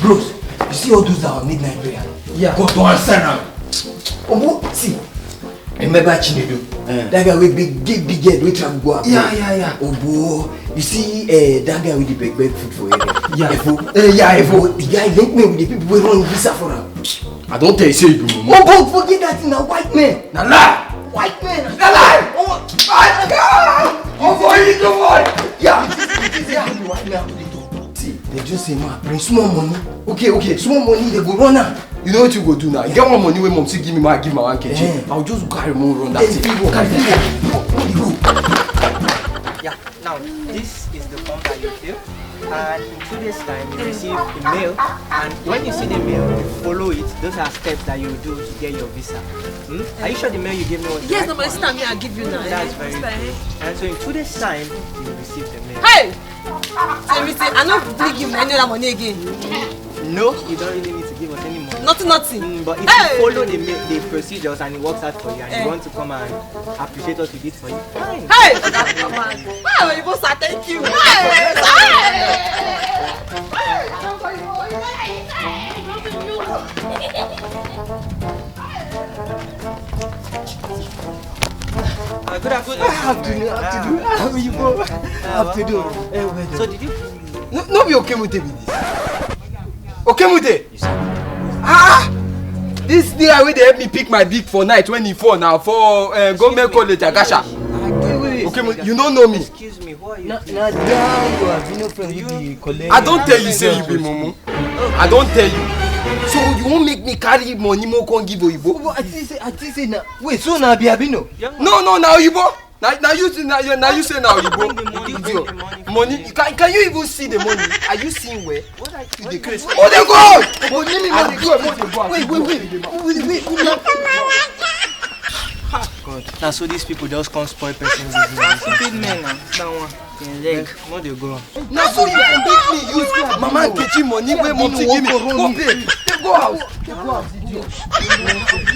Bros, you see all those that are midnight prayer? Yeah. God to answer now. Oh, see. Remember Chinedu? That guy with big head with travel go up. Yeah. Oh, boy. You see that guy with the big food for you? Yeah. Efo. The guy linked me with the people who run visa for him. I don't tell you, say you. Oh, God, forget that thing. Now, white man. Now, lie. White man. Now, lie. Oh, boy, you come on. Yeah. White man. See, they just say, man, bring small money. Okay, small money, they go run now. You know what you go do now? You get one money when mom say give me my 1kg. I'll just carry more run that thing. Yeah, now this is the form that you fill. And in 2 days time you receive a mail, and when you see the mail, you follow it. Those are steps that you do to get your visa. Are you sure the mail you gave me was yes, no, but it's time I give you now. That's very good. And so in 2 days time, you will receive the mail. Hey! So you say, I don't give you any other money again. No, you don't really need to give us any money. Nothing. But if you follow the procedures and it works out for you, and you want to come and appreciate what we did for you, fine. Hey! Wow, you both say thank you. Hey! Good afternoon. Afternoon. How are you, bro? Afternoon. So did you? No be okay with this. Okay, Mute. This guy wey dey help me pick my beak for night when he fall now for government college Agasha. Okay, you don't know me. Excuse me, who are you? Now you have been friend with the college. I don't tell you say you be Momo. I don't tell you. So you won't make me carry money more con give Oyibo? I think say now. Wait, so now be Abino? No, now Oyibo. Now you say now Oyibo. Money. Can you even see the money? Are you seeing where? You the crazy. Oh, they go! Wait. God. Now so these people just can't spoil person's business. Stupid men now. That one. Leg. No, they go. Now so you can make me use Mama Nkechi money where mom give me. Go pay. They go out. You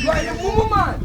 are a woman.